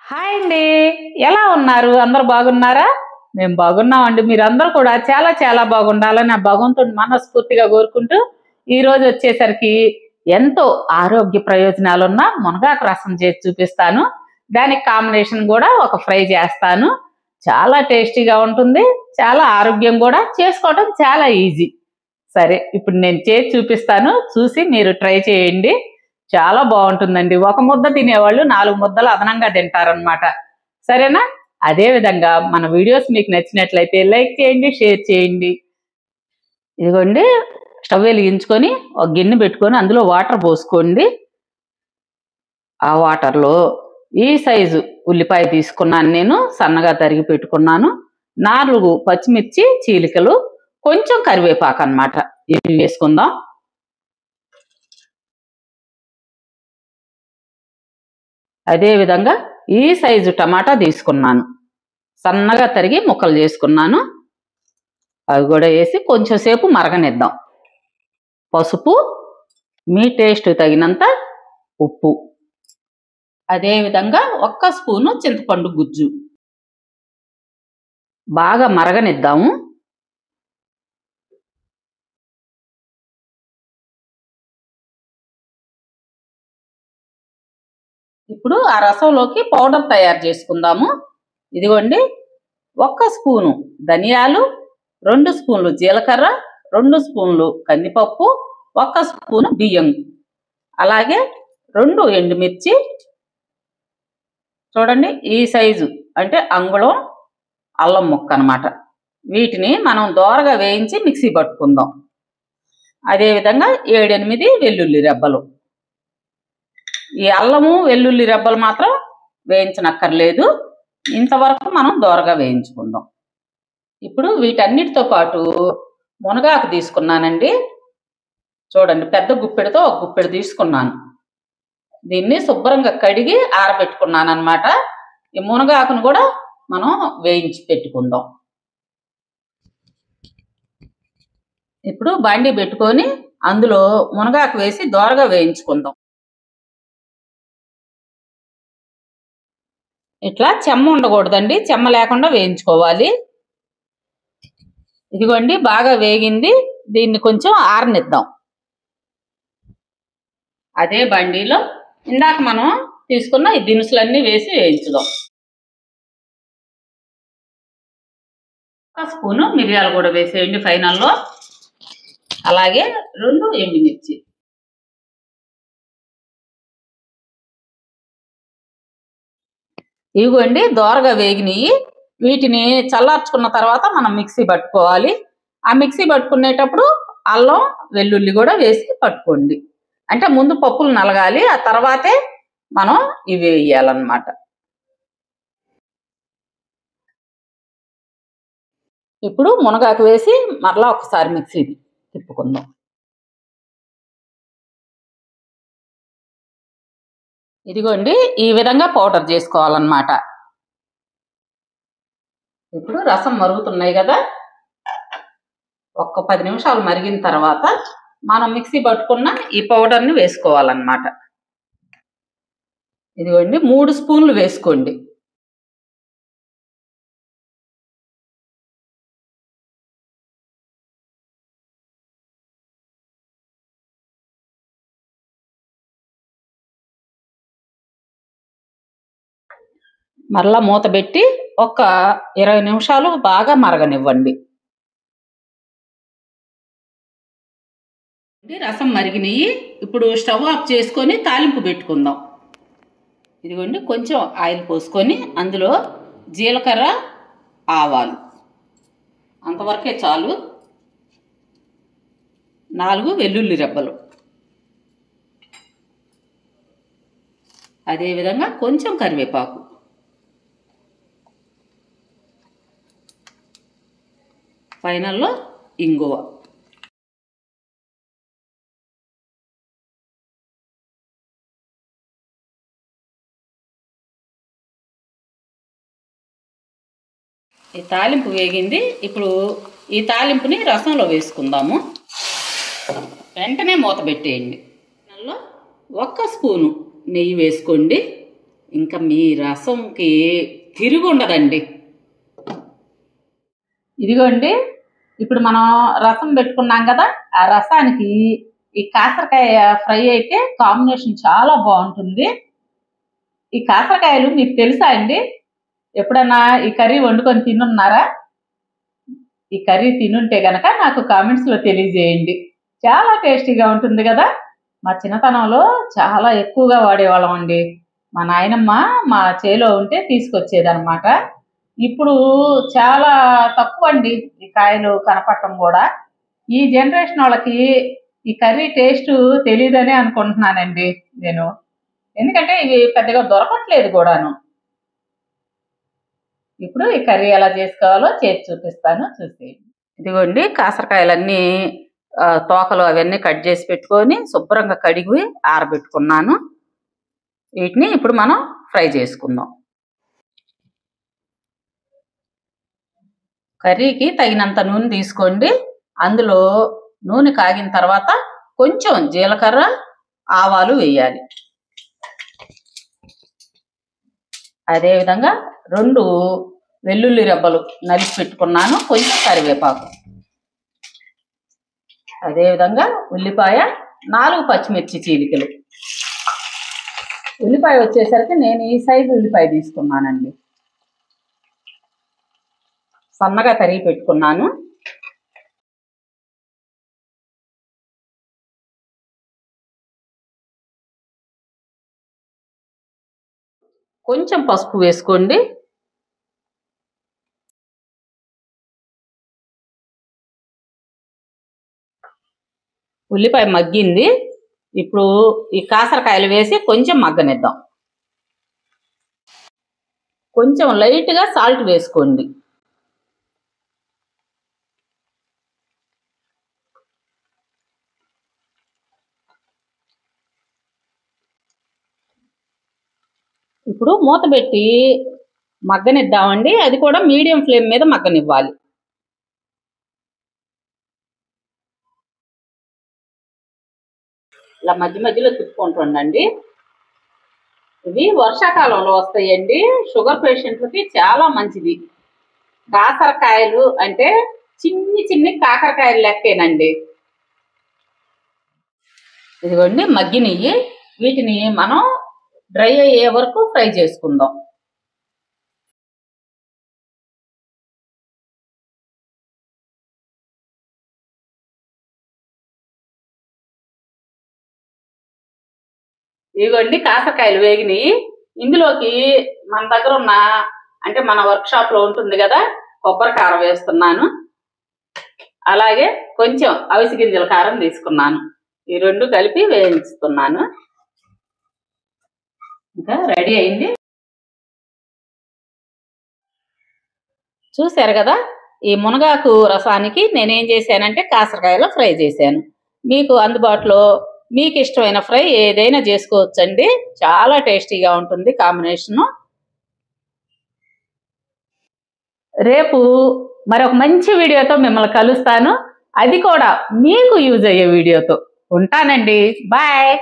Hi అండి, ఎలా ఉన్నారు? అందరూ బాగున్నారా? మేము బాగున్నామండి. మీరందరూ కూడా చాలా చాలా బాగుండాలని ఆ భగవంతుని మనస్ఫూర్తిగా కోరుకుంటూ ఈ రోజు వచ్చేసరికి ఎంతో ఆరోగ్య ప్రయోజనాలున్న మునగాకు రసం చేసి చూపిస్తాను. దానికి కాంబినేషన్ కూడా ఒక ఫ్రై చేస్తాను. చాలా టేస్టీగా ఉంటుంది, చాలా ఆరోగ్యం కూడా, చేసుకోవడం చాలా ఈజీ. సరే, ఇప్పుడు నేను చేసి చూపిస్తాను, చూసి మీరు ట్రై చేయండి. చాలా బాగుంటుందండి. ఒక ముద్ద తినేవాళ్ళు 4 ముద్దలు అదనంగా తింటారనమాట. సరేనా? అదే విధంగా మన వీడియోస్ మీకు నచ్చినట్లయితే లైక్ చేయండి, షేర్ చేయండి. ఇదిగోండి, స్టవ్ వెలిగించుకొని ఒక గిన్నె పెట్టుకొని అందులో వాటర్ పోసుకోండి. ఆ వాటర్లో ఈ సైజు ఉల్లిపాయ తీసుకున్నాను, నేను సన్నగా తరిగి పెట్టుకున్నాను. 4 పచ్చిమిర్చి చీలికలు, కొంచెం కరివేపాకు అన్నమాట. ఇవి వేసుకుందాం. అదే విధంగా ఈ సైజు టమాటా తీసుకున్నాను, సన్నగా తరిగి ముక్కలు చేసుకున్నాను. అవి కూడా వేసి కొంచెం సేపు మరగనిద్దాం. పసుపు, మీ టేస్ట్ తగినంత ఉప్పు, అదే విధంగా 1 స్పూను చింతపండు గుజ్జు. బాగా మరగనిద్దాము. ఇప్పుడు ఆ రసంలోకి పౌడర్ తయారు చేసుకుందాము. ఇదిగోండి, 1 స్పూను ధనియాలు, 2 స్పూన్లు జీలకర్ర, 2 స్పూన్లు కందిపప్పు, 1 స్పూను బియ్యం, అలాగే 2 ఎండుమిర్చి. చూడండి, ఈ సైజు అంటే అంగుళం అల్లం ముక్క అన్నమాట. వీటిని మనం దోరగా వేయించి మిక్సీ పట్టుకుందాం. అదేవిధంగా 7-8 వెల్లుల్లి రెబ్బలు. ఈ అల్లము వెల్లుల్లి రెబ్బలు మాత్రం వేయించనక్కర్లేదు, ఇంతవరకు మనం దోరగా వేయించుకుందాం. ఇప్పుడు వీటన్నిటితో పాటు మునగాకు తీసుకున్నానండి. చూడండి, పెద్ద గుప్పెడితో 1 గుప్పెడు తీసుకున్నాను. దీన్ని శుభ్రంగా కడిగి ఆరబెట్టుకున్నాను అన్నమాట. ఈ మునగాకును కూడా మనం వేయించి పెట్టుకుందాం. ఇప్పుడు బాండీ పెట్టుకొని అందులో మునగాకు వేసి దోరగా వేయించుకుందాం. ఇట్లా చెమ్మ ఉండకూడదండి, చెమ్మ లేకుండా వేయించుకోవాలి. ఇదిగోండి, బాగా వేగింది. దీన్ని కొంచెం ఆరనిద్దాం. అదే బండిలో ఇందాక మనం తీసుకున్న ఈ దినుసులన్నీ వేసి వేయించుదాం. 1 స్పూను మిరియాలు కూడా వేసేయండి ఫైనల్లో. అలాగే 2 ఎండుమిర్చి. ఇవిగోండి, దోరగా వేగినాయి. వీటిని చల్లార్చుకున్న తర్వాత మనం మిక్సీ పట్టుకోవాలి. ఆ మిక్సీ పట్టుకునేటప్పుడు అల్లం వెల్లుల్లి కూడా వేసి పట్టుకోండి. అంటే ముందు పప్పులు నలగాలి, ఆ తర్వాతే మనం ఇవి వేయాలన్నమాట. ఇప్పుడు మునగాకు వేసి మరలా ఒకసారి మిక్సీ తిప్పుకుందాం. ఇదిగోండి, ఈ విధంగా పౌడర్ చేసుకోవాలన్నమాట. ఇప్పుడు రసం మరుగుతున్నాయి కదా, ఒక్క 10 నిమిషాలు మరిగిన తర్వాత మనం మిక్సీ పట్టుకున్న ఈ పౌడర్ని వేసుకోవాలన్నమాట. ఇదిగోండి, 3 స్పూన్లు వేసుకోండి. మరలా మూత పెట్టి ఒక 20 నిమిషాలు బాగా మరగనివ్వండి. రసం మరిగినాయి. ఇప్పుడు స్టవ్ ఆఫ్ చేసుకొని తాలింపు పెట్టుకుందాం. ఇదిగోండి, కొంచెం ఆయిల్ పోసుకొని అందులో జీలకర్ర, ఆవాలు అంతవరకే చాలు, 4 వెల్లుల్లి రెబ్బలు, అదేవిధంగా కొంచెం కరివేపాకు, ఫైనల్లో ఇంగువ. ఈ తాలింపు వేగింది. ఇప్పుడు ఈ తాలింపుని రసంలో వేసుకుందాము. వెంటనే మూత పెట్టేయండి. దానిలో 1 స్పూను నెయ్యి వేసుకోండి. ఇంకా మీ రసంకి తిరిగి ఉండదండి. ఇదిగోండి, ఇప్పుడు మనం రసం పెట్టుకున్నాం కదా, ఆ రసానికి ఈ కాకరకాయ ఫ్రై అయితే కాంబినేషన్ చాలా బాగుంటుంది. ఈ కాకరకాయలు మీకు తెలుసా అండి? ఎప్పుడన్నా ఈ కర్రీ వండుకొని తినున్నారా? ఈ కర్రీ తినుంటే గనక నాకు కామెంట్స్లో తెలియజేయండి. చాలా టేస్టీగా ఉంటుంది కదా. మా చిన్నతనంలో చాలా ఎక్కువగా వాడేవాళ్ళం అండి. మా నాయనమ్మ మా చేలో ఉంటే తీసుకొచ్చేదనమాట. ఇప్పుడు చాలా తక్కువ అండి ఈ కాయలు కనపడటం కూడా. ఈ జనరేషన్ వాళ్ళకి ఈ కర్రీ టేస్ట్ తెలియదనే అనుకుంటున్నానండి నేను. ఎందుకంటే ఇవి పెద్దగా దొరకట్లేదు కూడాను. ఇప్పుడు ఈ కర్రీ ఎలా చేసుకోవాలో చేసి చూపిస్తాను, చూసేయండి. ఇదిగోండి, కాకరకాయలన్నీ తోకలు అవన్నీ కట్ చేసి పెట్టుకొని శుభ్రంగా కడిగి ఆరబెట్టుకున్నాను. వీటిని ఇప్పుడు మనం ఫ్రై చేసుకుందాం. కర్రీకి తగినంత నూనె తీసుకోండి. అందులో నూనె కాగిన తర్వాత కొంచెం జీలకర్ర, ఆవాలు వేయాలి. అదేవిధంగా 2 వెల్లుల్లి రెబ్బలు నలిపి పెట్టుకున్నాను, కొంచెం కరివేపాకు. అదేవిధంగా ఉల్లిపాయ, 4 పచ్చిమిర్చి చీలికలు. ఉల్లిపాయ వచ్చేసరికి నేను ఈ సైజు ఉల్లిపాయ తీసుకున్నానండి. సన్నగా తరిగి పెట్టుకున్నాను. కొంచెం పసుపు వేసుకోండి. ఉల్లిపాయ మగ్గింది. ఇప్పుడు ఈ కాకరకాయలు వేసి కొంచెం మగ్గనిద్దాం. కొంచెం లైట్గా సాల్ట్ వేసుకోండి. ఇప్పుడు మూత పెట్టి మగ్గనిద్దామండి. అది కూడా మీడియం ఫ్లేమ్ మీద మగ్గనివ్వాలి. ఇలా మధ్య మధ్యలో తిప్పుకుంటుండండి. ఇవి వర్షాకాలంలో వస్తాయండి. షుగర్ పేషెంట్లకి చాలా మంచిది. కాకరకాయలు అంటే చిన్ని చిన్ని కాకరకాయలు లెక్కేనండి. ఇదిగోండి, మగ్గినవి. వీటిని మనం డ్రై అయ్యే వరకు ఫ్రై చేసుకుందాం. ఇదిగోండి, కాకరకాయలు వేగినాయి. ఇందులోకి మన దగ్గర ఉన్న అంటే మన వర్క్ షాప్ లో ఉంటుంది కదా, కొబ్బరి కారం వేస్తున్నాను. అలాగే కొంచెం అవిసి గింజల కారం తీసుకున్నాను. ఈ 2 కలిపి వేయిస్తున్నాను. ఇంకా రెడీ అయింది. చూశారు కదా, ఈ మునగాకు రసానికి నేనేం చేశానంటే కాకరకాయలు ఫ్రై చేశాను. మీకు అందుబాటులో మీకు ఇష్టమైన ఫ్రై ఏదైనా చేసుకోవచ్చండి. చాలా టేస్టీగా ఉంటుంది కాంబినేషను. రేపు మరొక మంచి వీడియోతో మిమ్మల్ని కలుస్తాను. అది కూడా మీకు యూజ్ అయ్యే వీడియోతో. ఉంటానండి. బాయ్.